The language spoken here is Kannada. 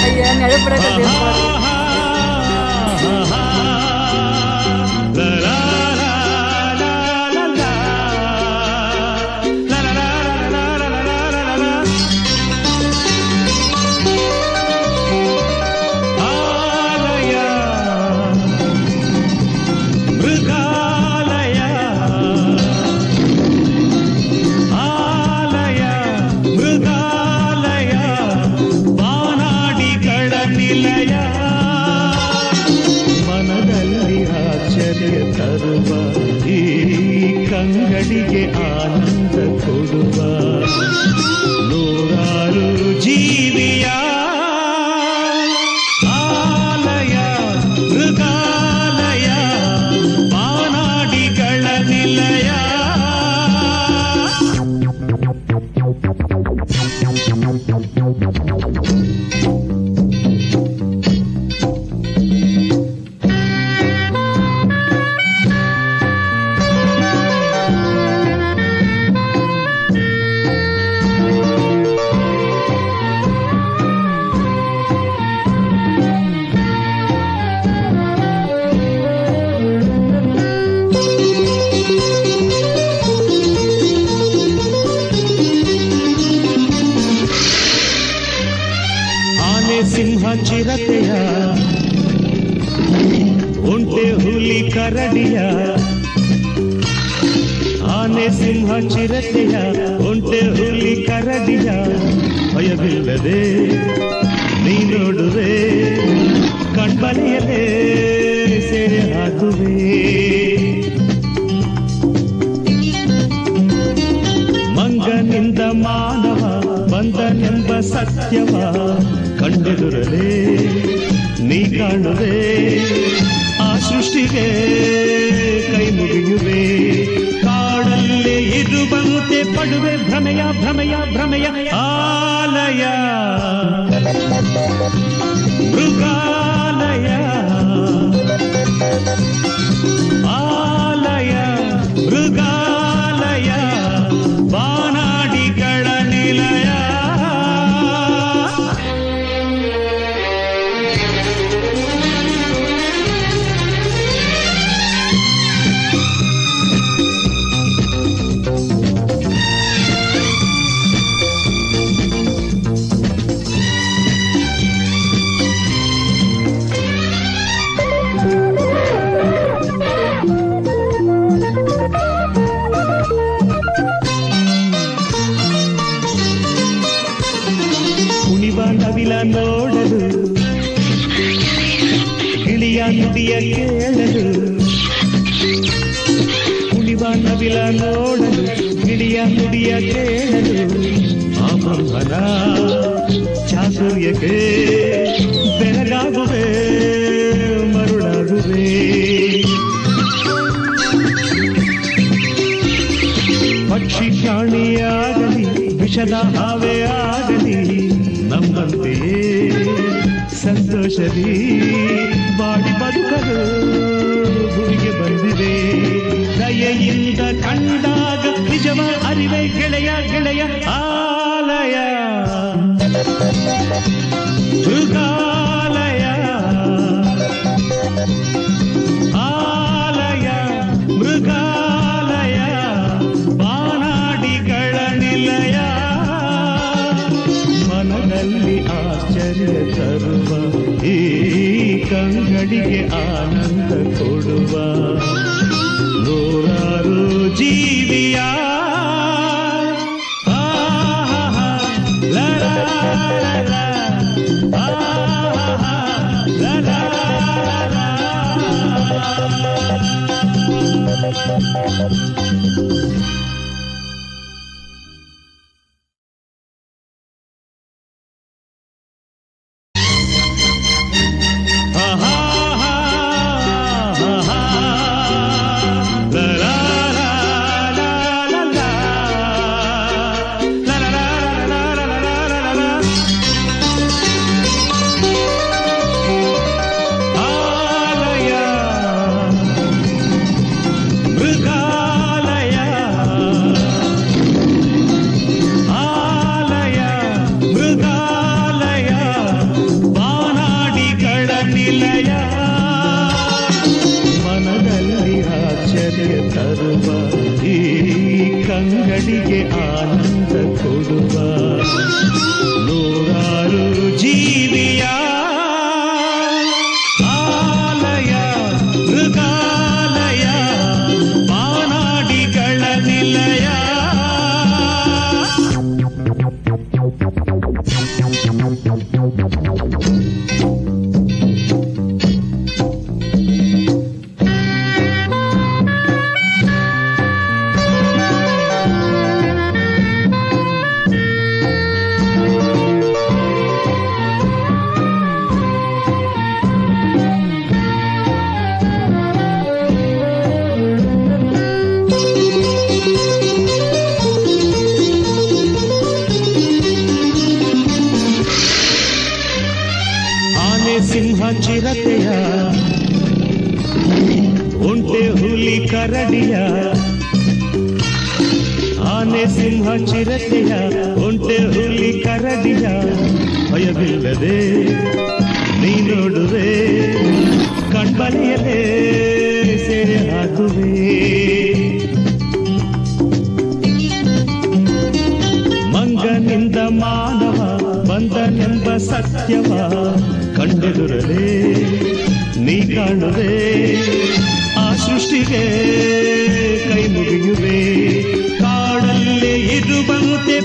ஐயா நடுப்பட ಕಂಗಡಿಗೆ ಆನಂದ ಕೊಡುವ ನೂರಾರು ಜೀವಿಯ ಆಲಯ ಮೃಗಾಲಯ ಬಾನಾಡಿಗಳ ನಿಲಯ. ಸಿಂಹ ಚಿರತೆಯ ಒಂಟೆ ಹುಲಿ ಕರಡಿಯ ಆನೆ ಸಿಂಹ ಚಿರತೆಯ ಒಂಟೆ ಹುಲಿ ಕರಡಿಯ ಭಯವಿಲ್ಲದೆ ನೀ ನೋಡುವೆ ಕಣ್ಬಲೆಯಲೇ ಸೆರೆ ಹಾಕುವೆ. ಮಂಗನಿಂದ ಮಾನವ ಬಂದನೆಂಬ ಸತ್ಯವ ಕಂಡೆದುರಲೇ ನೀ ಕಾಣುವೆ ಆ ಸೃಷ್ಟಿಗೆ ಕೈ ಮುಗಿಯುವೆ. ಕಾಡಲ್ಲೇ ಇರುವಂತೆ ಪಡುವೆ ಭ್ರಮೆಯ ಭ್ರಮೆಯ ಭ್ರಮೆಯ ಆಲಯ ಮೃಗಾಲಯ ಆಲಯ ಮೃಗಾಲಯ ಬಾನಾಡಿಗಳ ನಿಲಯ. ನವಿಲ ನೋಡಲು ಗಿಳಿಯ ನುಡಿಯ ಕೇಳಲು ಕುಣಿವ ನವಿಲ ನೋಡಲು ಗಿಳಿಯ ನುಡಿಯ ಕೇಳಲು ಆ ಬ್ರಹ್ಮನ ಚಾತುರ್ಯಕ್ಕೆ ಬೆರಗಾಗುವೆ ಮರುಳಾಗುವೆ. ಪಕ್ಷಿ ಪ್ರಾಣಿಯಾಗಲಿ ವಿಷದ ಹಾವೇ ಆಗಲಿ ನಮ್ಮಂತೆಯೇ ಸಂತೋಷದಿ ಬಾಡಿ ಬದುಕಲು ಗುರಿಗೆ ಬಂದಿದೆ. ದಯೆಯಿಂದ ಕಂಡಾಗ ನಿಜವ ಅರಿವೆ ಗೆಳೆಯ ಗೆಳೆಯ ಆಲಯ ಮೃಗಾಲಯ ಆಲಯ ಮೃಗಾಲಯ ಬಾನಾಡಿಗಳ ನಿಲಯ. ಮನದಲ್ಲಿ ಆಶ್ಚರ್ಯ ತರುವ ಈ ಕಂಗಡಿಗೆ ಆನಂದ ಕೊಡುವ ನೂರಾರು ಜೀವಿಯ ಆನಂದ ಕೊಡುವ ನೂರಾರು ಜೀವಿಯ ಆಲಯ ಮೃಗಾಲಯ ಮಾನಾಡಿಗಳ ನಿಲಯ. ಸಿಂಹ ಚಿರತೆಯ ಒಂಟೆ ಹುಲಿ ಕರಡಿಯ ಆನೆ ಸಿಂಹ ಚಿರತೆಯ ಒಂಟೆ ಹುಲಿ ಕರಡಿಯ ಭಯವಿಲ್ಲದೆ ನೀ ನೋಡುವೆ ಕಣ್ಬಲೆಯಲೇ ಸೆರೆ ಹಾಕುವೆ. ಮಂಗನಿಂದ ಮಾನವ ಬಂದನೆಂಬ ಸತ್ಯವ ಕಂಡೆದುರಲೇ ನೀ ಕಾಣುವೆ ಆ ಸೃಷ್ಟಿಗೆ ಕೈ ಮುಗಿಯುವೆ ಕಾಡಲ್ಲೇ ಇರುವಂತೆ